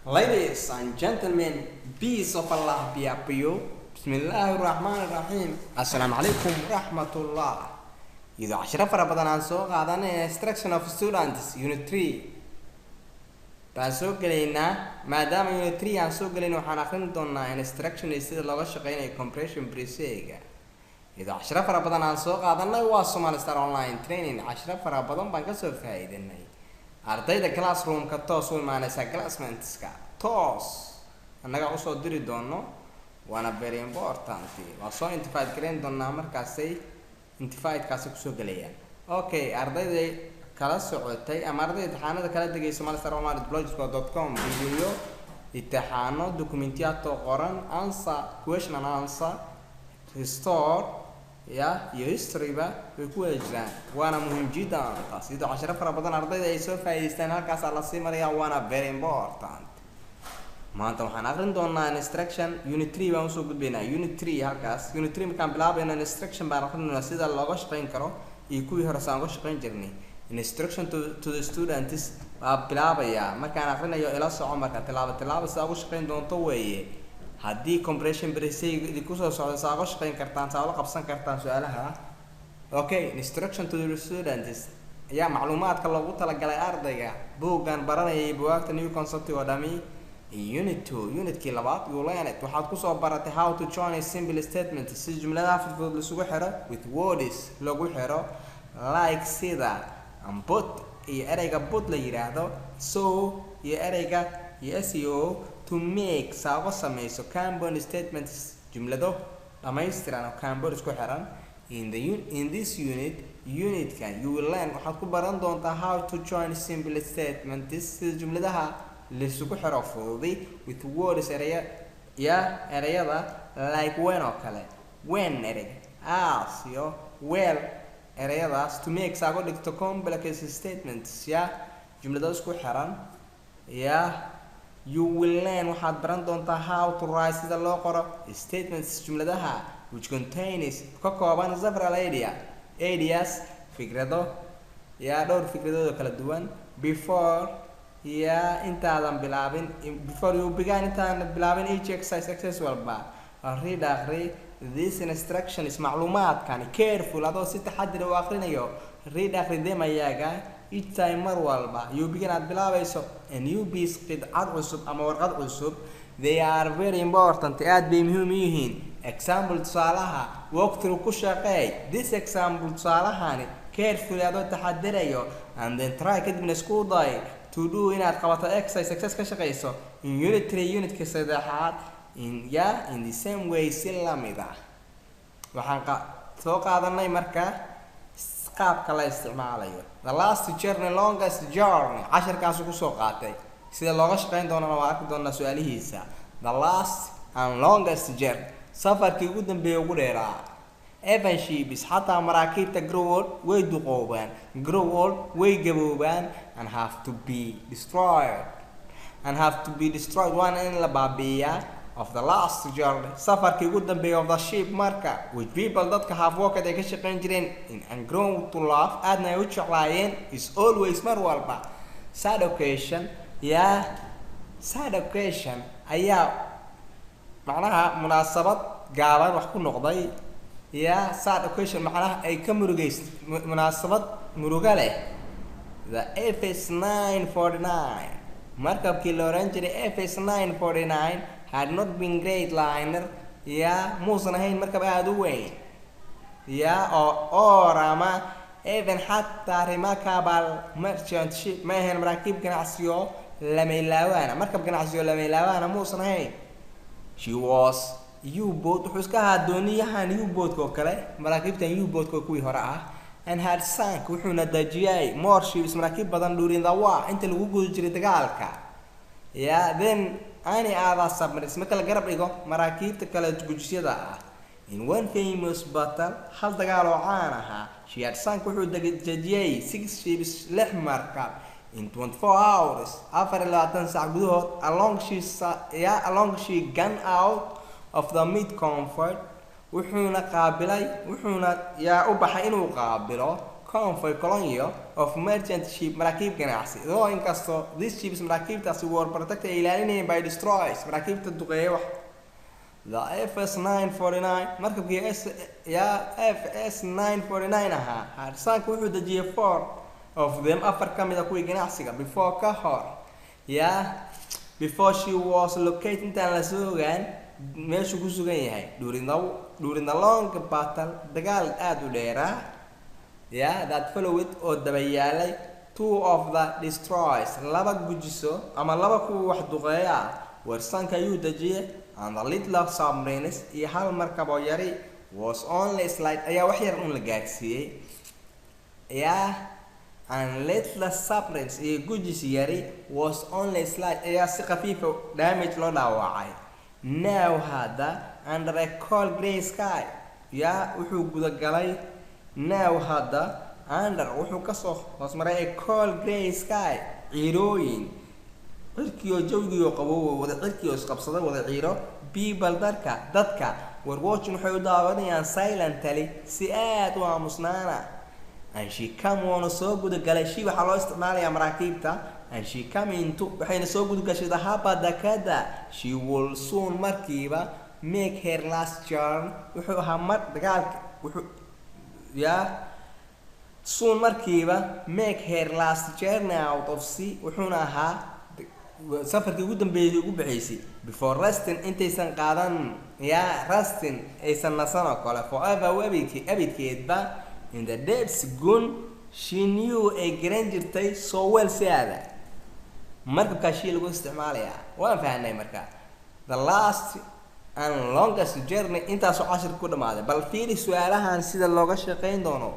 Ladies and gentlemen, peace of Allah be upon you. Bismillahirrahmanirrahim. Assalamu alaikum warahmatullah. إذا 10 فربضان عن سوق هذا instruction of students unit 3 تاسوق لنا ما دام unit 3 عن سوق لنا وحناخذ دونا instruction يصير لغة شقينا compression بريسيجا إذا 10 فربضان عن سوق هذا نواصل مع ستار أونلاين ترينين 10 فربضان بنقصر فايدة ناي أرتيدا كلاس روم كتوس وما نسا classmates كا توس أنا قاعد أوصل دري دونو وأنا very important وصو انتفاعد كرين دونا مركزي انتفاعد كاسك سوق ليا أوكي أرتيدا كلاس سعودي أما أرتيدا امتحانات كلا دقي سمال ستار أونلاين blogspot.com فيديو امتحانات دوكومنتيات قرن answer question and answer restore يا history با بيكون إجران وأنا مهم جدا تصيدو 10 فربضان أرضي ده يسوي فايدستان هالكاس على السيمريا وأنا very important ما أنت وحنا أخرين دونا instruction unit 3 بنسوق بينا unit 3 هالكاس unit 3 مكان بلعبنا instruction بناخذ نسيدا اللغة شقين كرو يكوي هرسان غش شقين جرني instruction to the students بلعب يا مكان أخرين يو إلاس عمر كتلعب ساقوش شقين دون طوية haddii compression bracing ku soo socdo saago shaqeyn kartaan saalo qabsan kartaan su'aalaha okay instruction to the students ya macluumaadka loogu talagalay ardayga buugan baranayay buugta new concept oo dhami unit 2 unitkii labaad yuuleynad waxaad ku soo baratay how to join a simple statement si jumladaha fudud la isugu xiro with words lagu xiro like sida put iyo ereyga put la yiraahdo so iyo ereyga SEO to make saago samayso compound statements jumlado dhamaystiran oo compound isku xiran in this unit kan you will learn waxaad ku baran doontaa how to join simple statements si jumladaha la isugu xiro fududi with words ereyada like when oo kale when erey as iyo well ereyadaas to make saago dhigto complex statements ya jumlado isku xiran ya you will learn waxaad baran doontaa how to write sida loo qoro statements jumladaha which contains ka kooban several ideas fikrado ya dhowr fikradood kala duwan before ya intaadan bilaabin before you begin intaadan bilaabin each exercise walba read this instruction is macluumaadkan careful adoo si taxadir u aqrinayo read them ayaga each time mar walba you begin at bilaabayso a new piece qidcad cusub ama warqad cusub they are very important aad bay muhiim u yihiin example tusaalaha waqtiga ku shaqeey this example tusaalahani carefully adoo taxadirayo and then try kadibna isku day to do inaad qabato exercise ka shaqeyso in unit 3 unitka saddexaad in the same way si lamid ah waxaan soo qaadanay marka qaabka la isticmaalayo the last journey longest journey 10kaas ku soo qaatay sida looga shaqeyn doono waa arki doona su'aalihiisa the last and longest journey safarkii ugu dambeeyay ugu dheeraa even ships hatta maraakiibta growol way duqoobaan growol way gaboobaan and have to be destroyed one in la baabiya of the last journey safarkii ugu dambeeyay of the ship marka which people dadka have worked ay ka shaqeyn jireen in and grown to love aadna ay u jeclaayeen is always mar walba sad occasion ayaa macnaha munaasabad gaaban wax ku noqday sad occasion macnaha ay ka murugayst munaasabad muruga leh the FS 949 markabkii la oran jiray FS 949 had not been great liner muusan ahayn markab aad u weyn or ama even xataa remarkable merchant ship ma ahayn maraakiib ganacsiyo lameylaawaana markab ganacsiyo lameylaawaana muusan ahayn she was U-boat wuxuu iska ahaa dooniyahan U-boatka oo kale maraakiibtan U-boatka kuwii hore ah and had sank wuxuuna dajiyay more ships maraakiib badan during the war inta lagu guda jiray dagaalka then ani aada submarines marka la garab dhigo maraakiibta kala gujisyada ah in one famous battle hal dagaal oo caan ahaa she had sank wuxuu dajiyay 6 ships 6 markab in 24 hours 24 saac gudahood along she gone out of the mid comfort wuxuuna u baxay inuu qaabilo convoy colonial of merchant ship maraakiib ganacsi though inkastoo these ships maraakiibtaasi were protected ay ilaalinayeen by destroyers maraakiibta duqeeya wax the FS 949 markabkii FS 949 ahaa harsaanka wuxuu dejiyay 4 of them afar ka mid ah kuwii ganacsiga before ka hor before she was located intaan la soo ogaan meeshuu ku sugan yahay during the long battle dagaal aad u dheeraa that followed oo dabayaalay 2 of the destroyers laba gujiso ama laba kuwa wax duqeeya warsanka ayuu dejiyay and the little submarines iyo hal markab oo yari was only slight ayaa wax yar un la gaarsiiyey and little submarines iyo gujis yari was only slight ayaa si khafiifa damage loo dhaawacay now hada under a cold grey sky wuxuu guda galay now hada under wuxuu kasoo hoos maray a cold grey sky ciirooyin cirkiyo jawgiyo qabow wada cirkiyo isqabsaday wada ciiro people dadka were watching waxay u daawanayaan silently si aad u aamusnaana and she come on soo guda galay shi waxa loo isticmaalayaa maraakiibta and she come into waxayna soo guda gashay haba dakada she will soon markiiba make her last journey wuxuu ahaa mar dagaalka wuxuu soon markiiba make her last journey out of sea wuxuuna ahaa safarkii ugu dambeeyay ugu bixisay before resting intaysan qaadan resting aysan nasan oo kale forever abidkeedba in the depths gun she knew a garan jirtay so well saada markabka shii lagu isticmaalayaa waan fahanay marka the last and longest journey intaas oo cashir ku dhamaaday bal fiiri su'aalahan sida looga shaqeyn doono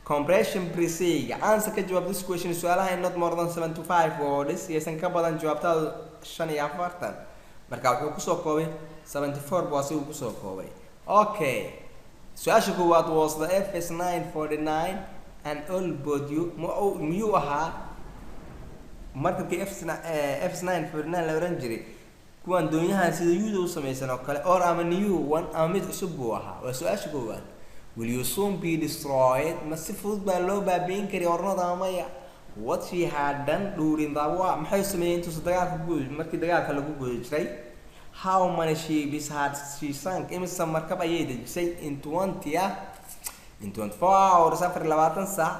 compression precise answer ka jawaab this question su'aalaha not more than 75 words yeesan ka badan jawaabtaadu 45 marka wuxuu ku soo koobay 74 baa si uu ku soo koobay okay su'aasha koowaad was the FS 949 and all board you miyuu ahaa markabkii FS 949 la oran jiray kuwan doonyahan sida yuuda u sameeysan oo kale or ama new one ama mid cusub buu ahaa waa su'aasha koowaad will you soon be destroyed ma si fudud baa loo baabiin karay ornada amaya what she had done during the war maxay sameeyeen intuu dagaalka guud markii dagaalka lagu guday jiray how many ships had she sunk imisa markab ayay dejisay in 24 hours afar 20 saac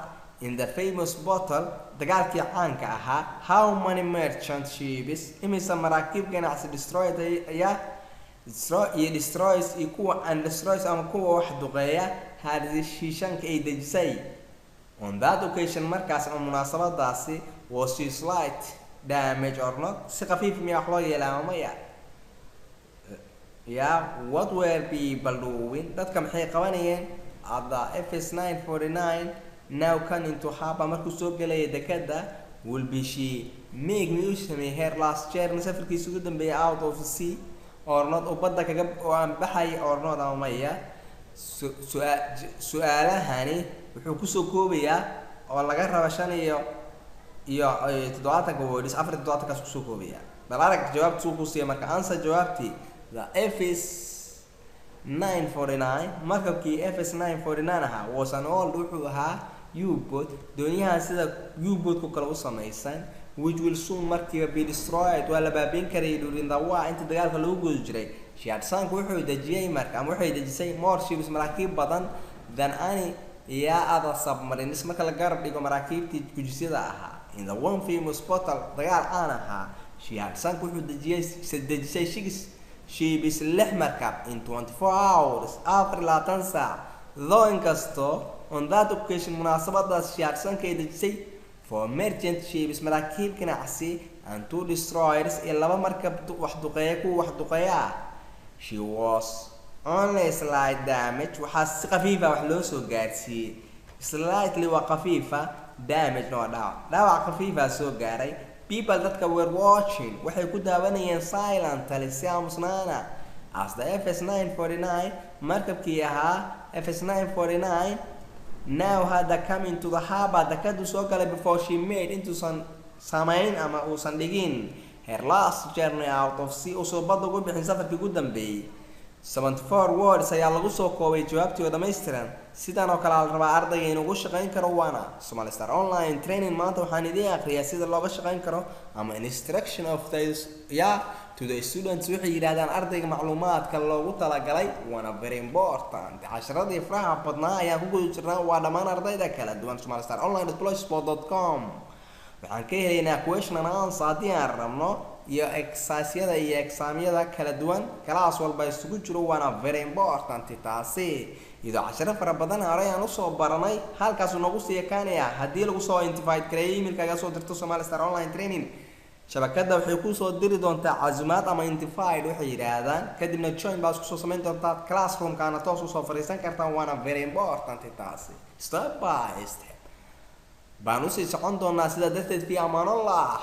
in the famous battle dagaalkii caanka ahaa how many merchant ships imisa maraakiib ganacsi destroyed ayaa destroys iyo kuwa and destroys ama kuwa wax duqeeya had shishanka ay dejisay on that occasion markaas ama munaasabadaasi was she slight damage or not si khafiif miyaa wax loo yeelaa maya what were people doing dadka maxay qabanayeen at the FS 949 now can into haba markuu soo galay dekada will be she make me usame her last journey safarkiisa ugu dambeeyay out of the sea or not ubadda kaga oo aan baxay or not ama maya su'aalahani wuxuu ku soo koobayaa oo laga raba 5 iyo 70 words 4 kaas ku soo koobaya bal arag jawaabtu ku siiyay marka answer jawaabti the FS 949 markabkii FS 949 ahaa was an old wuxuu ahaa U-boat doonyahan sida U-boat ku kala u sameeysan which will soon markiiba be destroyed waa la baabiin karay during the war inta dagaalka lagu gudo jiray Shiatsank wuxuu dejiyay marka ama waxay dejisay more ships maraakiib badan than any other submarines marka la garab dhigo maraakiibtii gujisyada ahaa in the one famous battle dagaal aan ahaa Shiatsank wuxuu dejisay ships 6 markab in 24 hours after 20 saac though inkastoo on that occasion munaasabadaas Shiatsank ay dejisay for merchant ships maraakiib ganacsi and 2 destroyers iyo laba markab wax duqeeya she was only slight damage waxa si khafiifa wax loo soo gaarsiiyay slightly wa khafiifa damage no dhaawac khafiifa soo gaaray people dadka were watching waxay ku daawanayeen silently si aamusnaana as the FS 949 markabkii ahaa FS 949 now had come into the harbor dakadu soo galay before she made into samayn ama uusan dhigin her last journey out of sea usoo badda ugu bixin safarkii ugu dambeeyay 74 words ayaa lagu soo koobay jawaabtii oo dhammaystiran sidaan oo kale la rabaa ardayga inuu ugu shaqayn karo waana Somali Star Online Training. maanta waxaan idin akhriyaa sida looga shaqayn karo ama instruction of the to the students waxay yiraahdaan ardayga macluumaadka loogu talagalay waana very important. casharadii faraha badnaa ayaan ku guda jirnaa waa dhammaan ardayda kala duwan somalystar.online.blogspot.com. waxaan ka helaynaa question and answer haddii aan rabno iyo exercisyada iyo examyada kala duwan kalaas walba isugu jiro waana very important. taasi iyadoo casharo fara badan hore aan usoo baranay halkaas noogu sii ekaanaya haddii lagu soo invite gareeyo emailkaaga soo dirto Somali Star Online Training shabakada waxay ku soo diri doontaa casumaad ama invite waxay yiraahdaan kadibna join baad ku soo sameyn doontaa classroom kana toos u soo fariisan kartaan waana very important. taasi step by step baan u sii socon doonaa sida darteed fi amaan Allah.